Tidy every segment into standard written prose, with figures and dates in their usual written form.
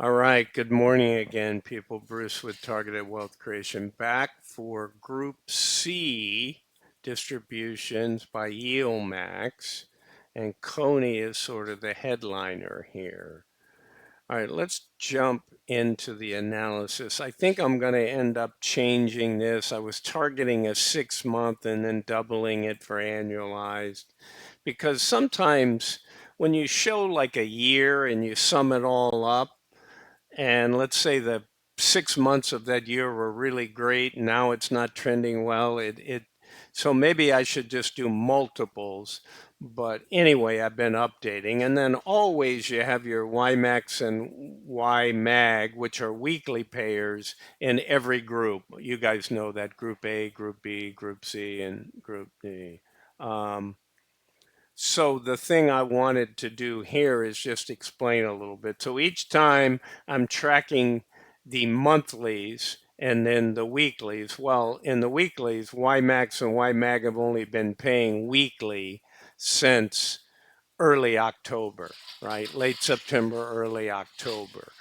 All right, good morning again, people. Bruce with Targeted Wealth Creation back for Group C Distributions by YieldMax. And Coney is sort of the headliner here. All right, let's jump into the analysis. I think I'm going to end up changing this. I was targeting a 6 month and then doubling it for annualized because sometimes when you show like a year and you sum it all up, and let's say the 6 months of that year were really great. Now it's not trending well. So maybe I should just do multiples. But anyway, I've been updating. And then always you have your YMAX and YMAG, which are weekly payers in every group. You guys know that Group A, Group B, Group C, and Group D. Um, so the thing I wanted to do here is just explain a little bit. So each time I'm tracking the monthlies and then the weeklies. Well, in the weeklies, YMAX and YMAG have only been paying weekly since early October, right? Late September, early October.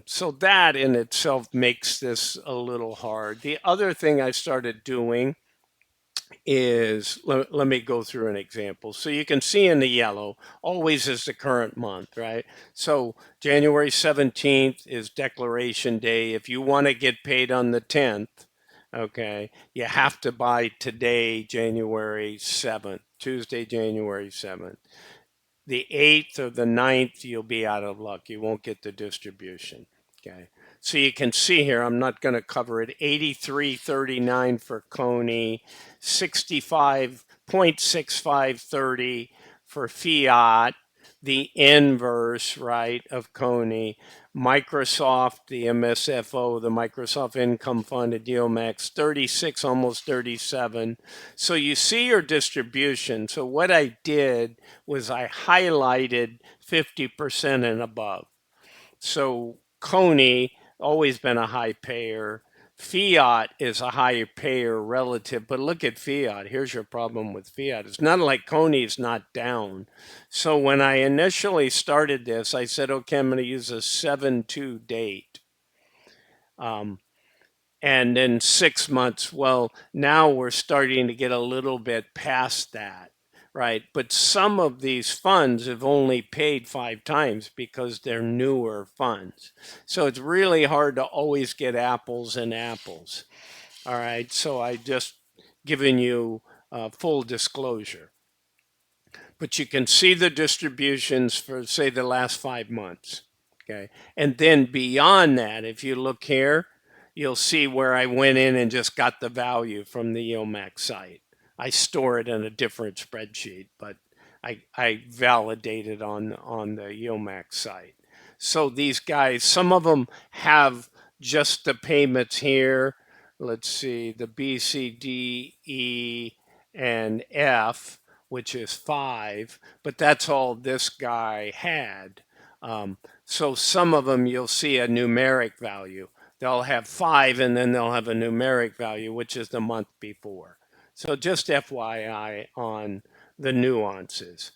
So that in itself makes this a little hard. The other thing I started doing is let me go through an example. So you can see in the yellow, always is the current month, right? So January 17th is declaration day. If you want to get paid on the 10th, okay, you have to buy today, January 7th, Tuesday, January 7th. The 8th or the 9th, you'll be out of luck. You won't get the distribution. Okay. So you can see here, I'm not going to cover it. 83.39 for Coney, 65.6530 for Fiat, the inverse, right, of Coney. Microsoft, the MSFO, the Microsoft Income Fund at YieldMax, 36, almost 37. So you see your distribution. So what I did was I highlighted 50% and above. So Coney, always been a high payer. Fiat is a high payer relative, but look at Fiat. Here's your problem with Fiat. It's not like Coney's not down. So when I initially started this, I said, okay, I'm going to use a 7-2 date. And then 6 months, well, now we're starting to get a little bit past that, right? But some of these funds have only paid 5 times because they're newer funds. So it's really hard to always get apples and apples. All right. So I just given you full disclosure. But you can see the distributions for, say, the last 5 months. Okay. And then beyond that, if you look here, you'll see where I went in and just got the value from the YieldMax site. I store it in a different spreadsheet, but I validate it on the YieldMax site. So these guys, some of them have just the payments here. Let's see, the B, C, D, E, and F, which is 5, but that's all this guy had. So some of them you'll see a numeric value. They'll have 5 and then they'll have a numeric value, which is the month before. So just FYI on the nuances.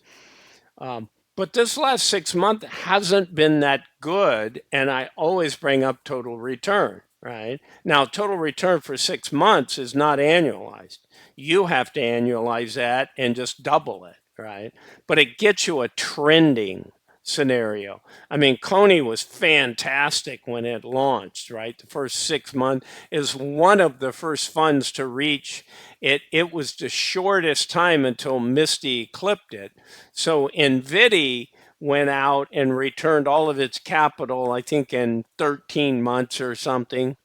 But this last 6 months hasn't been that good, and I always bring up total return, right? Now, total return for 6 months is not annualized. You have to annualize that and just double it, right? But it gets you a trending scenario. I mean, Coney was fantastic when it launched, right? The first 6 months is one of the first funds to reach it. It was the shortest time until Misty clipped it. So NVIDIA went out and returned all of its capital, I think in 13 months or something.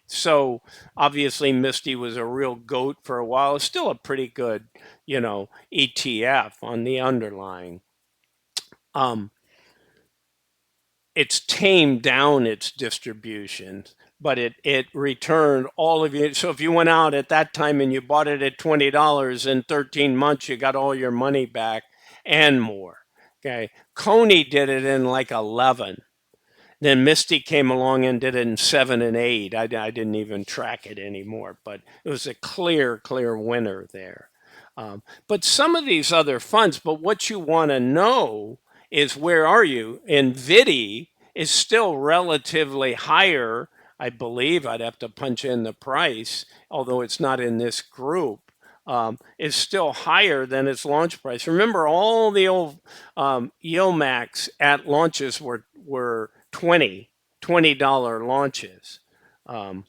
So obviously Misty was a real goat for a while. It's still a pretty good, ETF on the underlying. It's tamed down its distributions, but it returned all of you. So if you went out at that time and you bought it at $20 in 13 months, you got all your money back and more. Okay. Coney did it in like 11. Then Misty came along and did it in 7 and 8. I didn't even track it anymore, but it was a clear winner there. But some of these other funds, but what you want to know is where are you? NVIDIA is still relatively higher. I believe I'd have to punch in the price, although it's not in this group. Is still higher than its launch price. Remember, all the old YieldMax at launches were $20 launches. Um,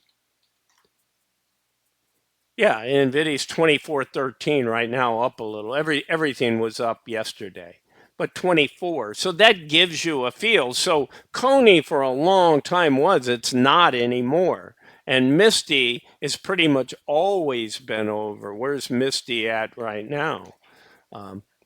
yeah, and Nvidia's 24.13 right now, up a little. Everything was up yesterday, but 24. So that gives you a feel. So Coney for a long time was. It's not anymore. And Misty is pretty much always been over. Where's Misty at right now?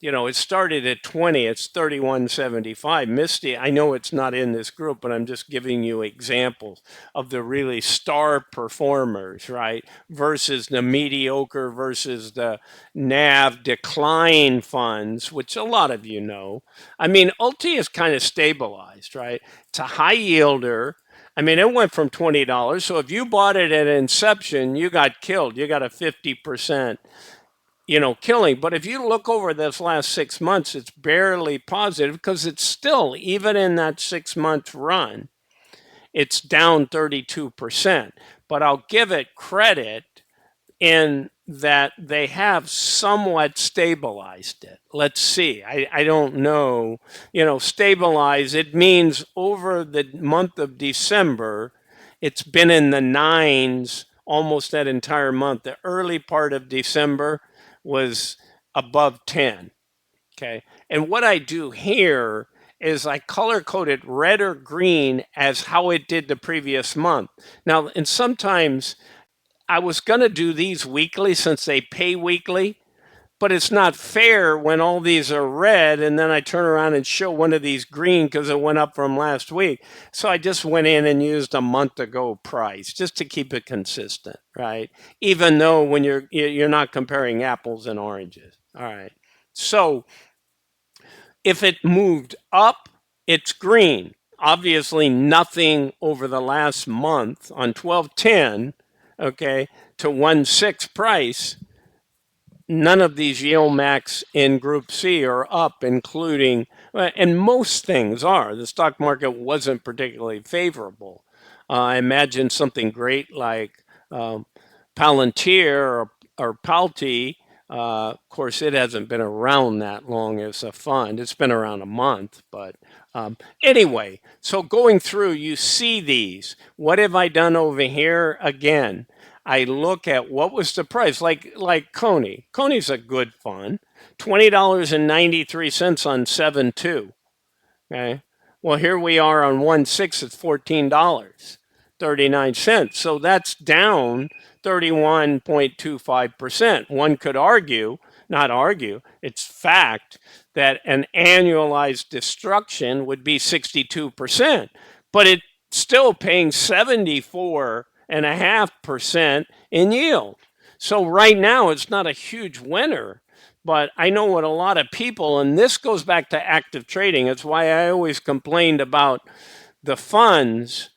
It started at 20, it's 31.75. Misty, I know it's not in this group, but I'm just giving you examples of the really star performers, right? Versus the mediocre, versus the NAV decline funds, which a lot of you know. I mean, Ulti is kind of stabilized, right? It's a high yielder. I mean, it went from $20. So if you bought it at inception, you got killed. You got a 50% killing. But if you look over this last 6 months, it's barely positive because it's still, even in that 6 month run, it's down 32%. But I'll give it credit in that they have somewhat stabilized it. Let's see. I don't know. Stabilize, it means over the month of December, it's been in the nines almost that entire month. The early part of December was above 10. Okay. And what I do here is I color coded red or green as how it did the previous month. Now, and sometimes I was going to do these weekly since they pay weekly, but it's not fair when all these are red and then I turn around and show one of these green because it went up from last week. So I just went in and used a month ago price just to keep it consistent, right? Even though when you're not comparing apples and oranges. All right. So if it moved up, it's green. Obviously nothing over the last month on 1210, okay, to 1.6 price. None of these YieldMax in Group C are up, including, and most things are. The stock market wasn't particularly favorable. I imagine something great like Palantir or Palti. Of course, it hasn't been around that long as a fund. It's been around a month, but anyway, so going through, you see these. What have I done over here? Again, I look at what was the price, like Coney. Coney's a good fund, $20.93 on 7.2. Okay. Well, here we are on 1.6, it's $14.39. So that's down 31.25%. One could argue, not argue, it's fact that an annualized destruction would be 62%, but it's still paying 74.5% in yield. So right now it's not a huge winner. But I know what a lot of people, and this goes back to active trading. It's why I always complained about the funds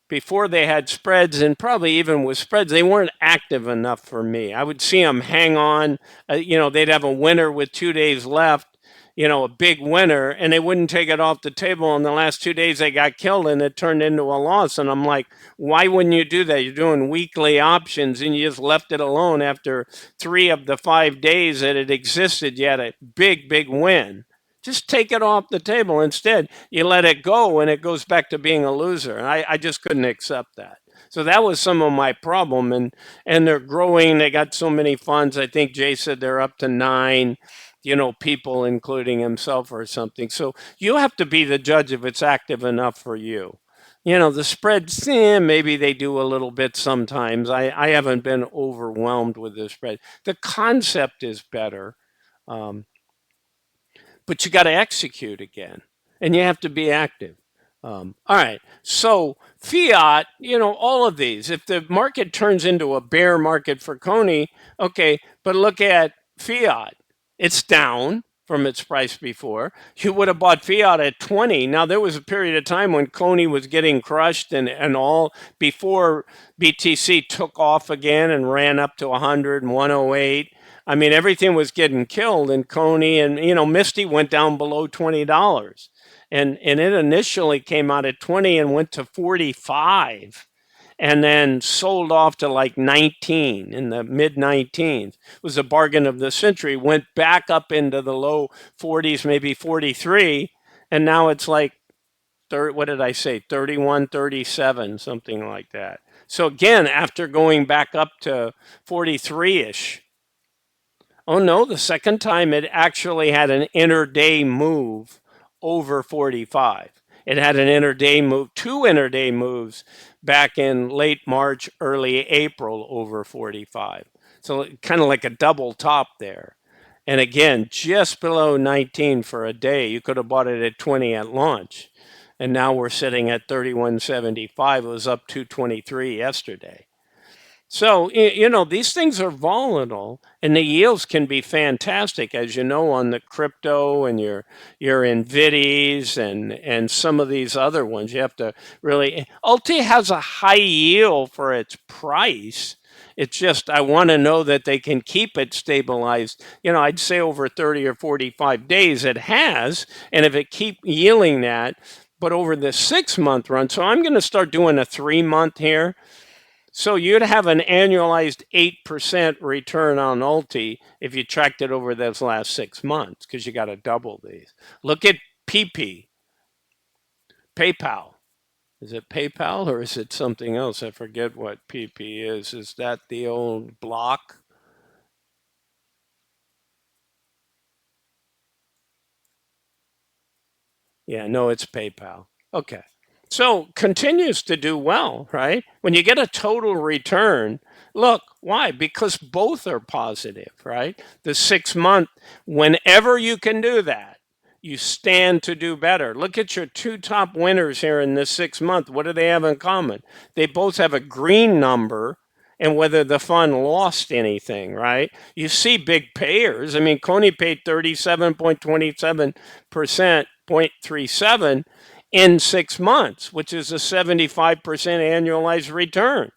before they had spreads, and probably even with spreads, they weren't active enough for me. I would see them hang on. They'd have a winner with 2 days left, a big winner, and they wouldn't take it off the table. In the last 2 days, they got killed, and it turned into a loss. And I'm like, why wouldn't you do that? You're doing weekly options, and you just left it alone after 3 of the 5 days that it existed. You had a big, big win. Just take it off the table. Instead, you let it go and it goes back to being a loser. And I just couldn't accept that. So that was some of my problem. And they're growing. They got so many funds. I think Jay said they're up to 9, people, including himself or something. So you have to be the judge if it's active enough for you. The spreads, maybe they do a little bit sometimes. I haven't been overwhelmed with the spread. The concept is better. But you got to execute again, and you have to be active. All right, so fiat, all of these. If the market turns into a bear market for Coney, okay, but look at fiat. It's down from its price before. You would have bought fiat at 20. Now, there was a period of time when Coney was getting crushed and all before BTC took off again and ran up to 100 and 108. I mean, everything was getting killed in Coney, and Misty went down below $20. and it initially came out at 20 and went to 45 and then sold off to like 19 in the mid 19s. It was a bargain of the century, went back up into the low 40s, maybe 43, and now it's like what did I say, 31, 37, something like that. So again, after going back up to 43-ish. Oh no, the second time it actually had an intraday move over 45. It had an intraday move, two intraday moves back in late March, early April over 45. So kind of like a double top there. And again, just below 19 for a day. You could have bought it at 20 at launch. And now we're sitting at 31.75. It was up 223 yesterday. So, these things are volatile and the yields can be fantastic, as you know, on the crypto and your NVIDIAs and some of these other ones. You have to really, Ulti has a high yield for its price. It's just, I want to know that they can keep it stabilized. I'd say over 30 or 45 days it has. And if it keep yielding that, but over the 6-month run, so I'm going to start doing a 3-month here. So you'd have an annualized 8% return on Ulti if you tracked it over those last 6 months, because you got to double these. Look at PP, PayPal. Is it PayPal or is it something else? I forget what PP is. Is that the old block? Yeah, no, it's PayPal. Okay. So continues to do well, right? When you get a total return, look, why? Because both are positive, right? The 6 month, whenever you can do that, you stand to do better. Look at your two top winners here in this 6 month. What do they have in common? They both have a green number and whether the fund lost anything, right? You see big payers. I mean, Coney paid 37.27%, 0.37 in 6 months, which is a 75% annualized return.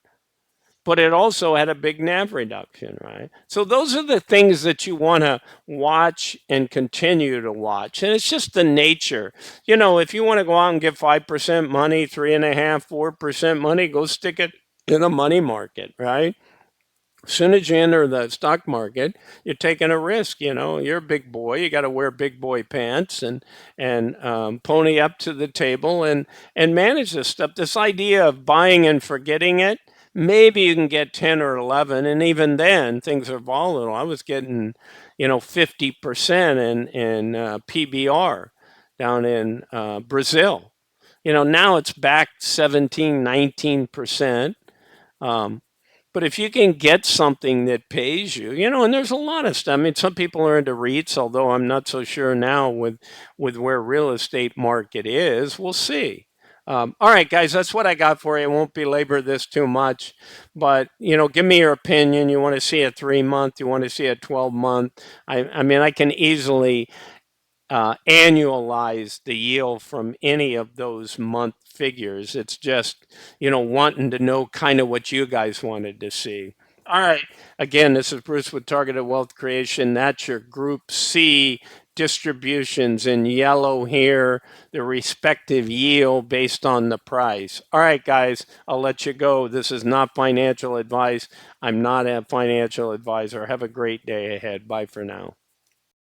But it also had a big NAV reduction, right? So those are the things that you want to watch and continue to watch. And it's just the nature. If you want to go out and get 5% money, 3.5%, 4% money, go stick it in a money market, right? As soon as you enter the stock market, you're taking a risk. You're a big boy. You got to wear big boy pants and pony up to the table and manage this stuff. This idea of buying and forgetting it, maybe you can get 10 or 11, and even then things are volatile. I was getting 50% in PBR down in Brazil. Now it's back 17, 19%. But if you can get something that pays you, and there's a lot of stuff. I mean, some people are into REITs, although I'm not so sure now with where real estate market is. We'll see. All right, guys, that's what I got for you. I won't belabor this too much, but give me your opinion. You want to see a 3-month? You want to see a 12-month? I mean, I can easily annualize the yield from any of those month figures. It's just, wanting to know kind of what you guys wanted to see. All right. Again, this is Bruce with Targeted Wealth Creation. That's your Group C distributions in yellow here, the respective yield based on the price. All right, guys, I'll let you go. This is not financial advice. I'm not a financial advisor. Have a great day ahead. Bye for now.